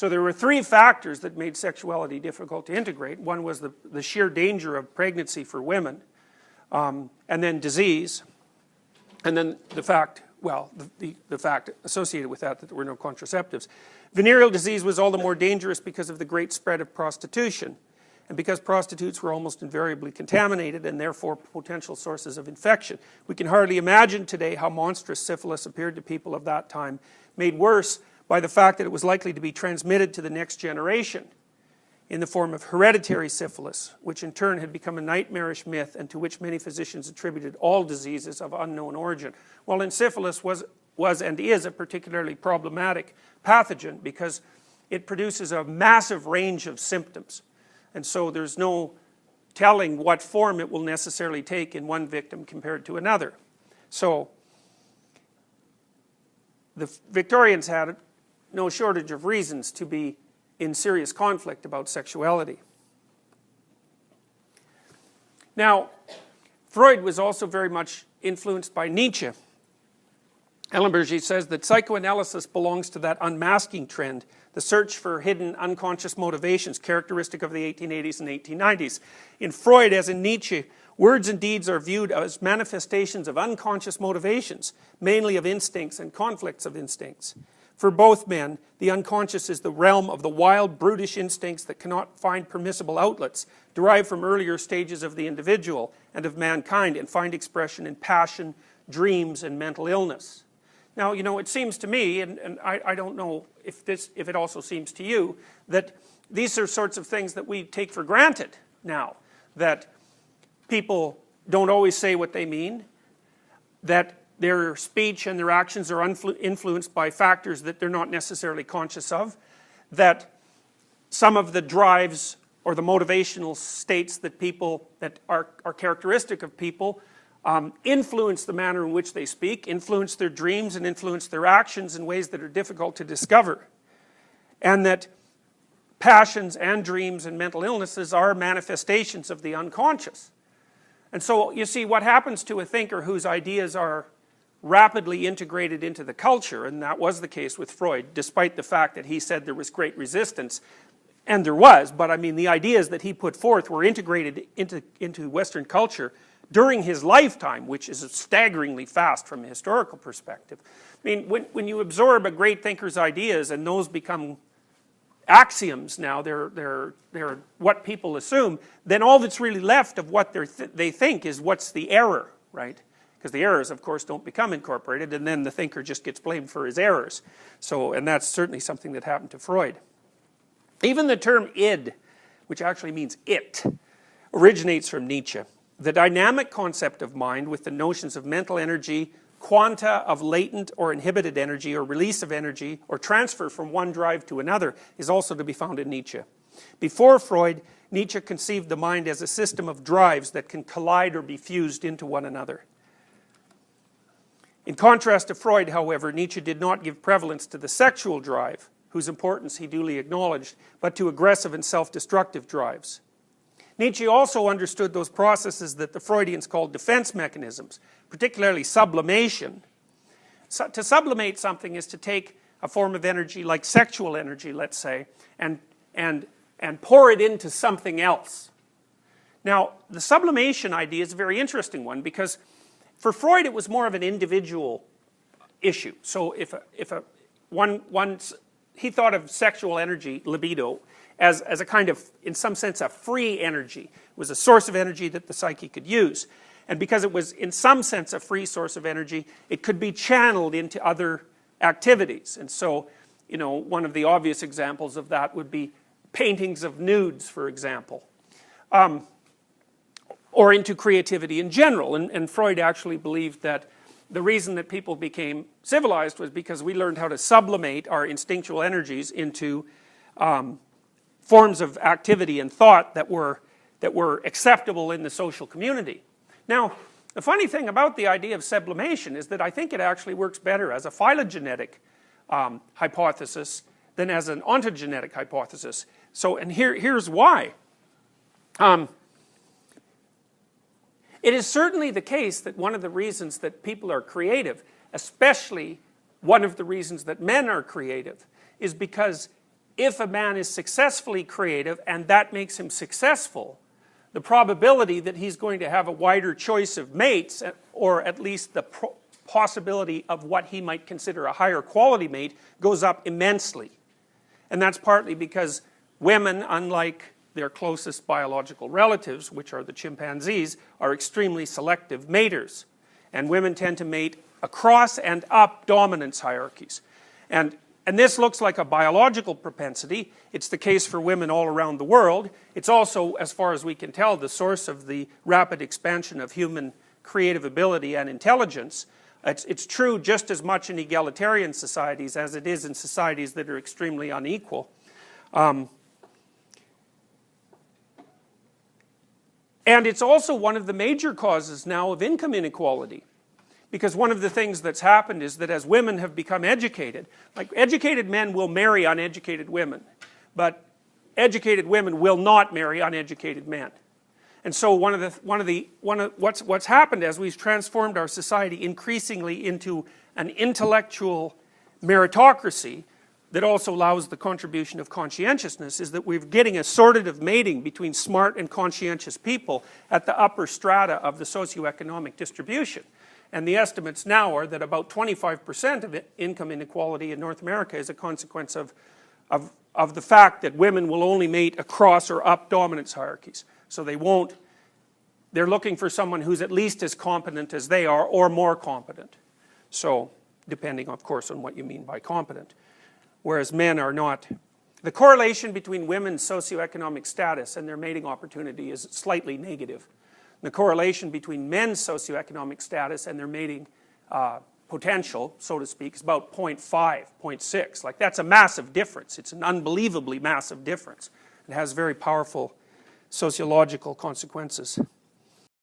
So there were three factors that made sexuality difficult to integrate. One was the sheer danger of pregnancy for women, and then disease, and then the fact, well, the fact associated with that there were no contraceptives. Venereal disease was all the more dangerous because of the great spread of prostitution, and because prostitutes were almost invariably contaminated and therefore potential sources of infection. We can hardly imagine today how monstrous syphilis appeared to people of that time, made worse by the fact that it was likely to be transmitted to the next generation in the form of hereditary syphilis, which in turn had become a nightmarish myth and to which many physicians attributed all diseases of unknown origin. Well, and syphilis was and is a particularly problematic pathogen because it produces a massive range of symptoms. And so there's no telling what form it will necessarily take in one victim compared to another. So the Victorians had no shortage of reasons to be in serious conflict about sexuality. Now, Freud was also very much influenced by Nietzsche. Ellenberger says that psychoanalysis belongs to that unmasking trend, the search for hidden unconscious motivations characteristic of the 1880s and 1890s. In Freud, as in Nietzsche, words and deeds are viewed as manifestations of unconscious motivations, mainly of instincts and conflicts of instincts. For both men, the unconscious is the realm of the wild, brutish instincts that cannot find permissible outlets, derived from earlier stages of the individual and of mankind, and find expression in passion, dreams, and mental illness. Now, you know, it seems to me, and I don't know if it also seems to you, that these are sorts of things that we take for granted now, that people don't always say what they mean, that their speech and their actions are influenced by factors that they're not necessarily conscious of, that some of the drives or the motivational states that people, that are characteristic of people, influence the manner in which they speak, influence their dreams, and influence their actions in ways that are difficult to discover. And that passions and dreams and mental illnesses are manifestations of the unconscious. And so, you see, what happens to a thinker whose ideas are rapidly integrated into the culture, and that was the case with Freud, despite the fact that he said there was great resistance, and there was, but I mean the ideas that he put forth were integrated into Western culture during his lifetime, which is staggeringly fast from a historical perspective. I mean, when you absorb a great thinker's ideas and those become axioms now, they're what people assume, then all that's really left of what they think is what's the error, right? Because the errors, of course, don't become incorporated, and then the thinker just gets blamed for his errors. So, and that's certainly something that happened to Freud. Even the term id, which actually means it, originates from Nietzsche. The dynamic concept of mind with the notions of mental energy, quanta of latent or inhibited energy, or release of energy, or transfer from one drive to another is also to be found in Nietzsche. Before Freud, Nietzsche conceived the mind as a system of drives that can collide or be fused into one another. In contrast to Freud, however, Nietzsche did not give prevalence to the sexual drive, whose importance he duly acknowledged, but to aggressive and self-destructive drives. Nietzsche also understood those processes that the Freudians called defense mechanisms, particularly sublimation. So, to sublimate something is to take a form of energy, like sexual energy, let's say, and pour it into something else. Now, the sublimation idea is a very interesting one because for Freud it was more of an individual issue. So he thought of sexual energy, libido, as a kind of, in some sense, a free energy. It was a source of energy that the psyche could use. And because it was, in some sense, a free source of energy, it could be channeled into other activities. And so, you know, one of the obvious examples of that would be paintings of nudes, for example. Or into creativity in general. And Freud actually believed that the reason that people became civilized was because we learned how to sublimate our instinctual energies into forms of activity and thought that were acceptable in the social community. Now, the funny thing about the idea of sublimation is that I think it actually works better as a phylogenetic hypothesis than as an ontogenetic hypothesis. So, and here's why. It is certainly the case that one of the reasons that people are creative, especially one of the reasons that men are creative, is because if a man is successfully creative and that makes him successful, the probability that he's going to have a wider choice of mates, or at least the possibility of what he might consider a higher quality mate, goes up immensely. And that's partly because women, unlike their closest biological relatives, which are the chimpanzees, are extremely selective maters. And women tend to mate across and up dominance hierarchies. And this looks like a biological propensity. It's the case for women all around the world. It's also, as far as we can tell, the source of the rapid expansion of human creative ability and intelligence. It's true just as much in egalitarian societies as it is in societies that are extremely unequal. And it's also one of the major causes now of income inequality. Because one of the things that's happened is that as women have become educated, like educated men will marry uneducated women, but educated women will not marry uneducated men. And so what's happened as we've transformed our society increasingly into an intellectual meritocracy that also allows the contribution of conscientiousness is that we're getting a sortative mating between smart and conscientious people at the upper strata of the socioeconomic distribution. And the estimates now are that about 25% of income inequality in North America is a consequence of the fact that women will only mate across or up dominance hierarchies. So they're looking for someone who's at least as competent as they are or more competent. So, depending, of course, on what you mean by competent. Whereas men are not. The correlation between women's socioeconomic status and their mating opportunity is slightly negative. The correlation between men's socioeconomic status and their mating potential, so to speak, is about 0.5, 0.6. Like, that's a massive difference. It's an unbelievably massive difference. It has very powerful sociological consequences.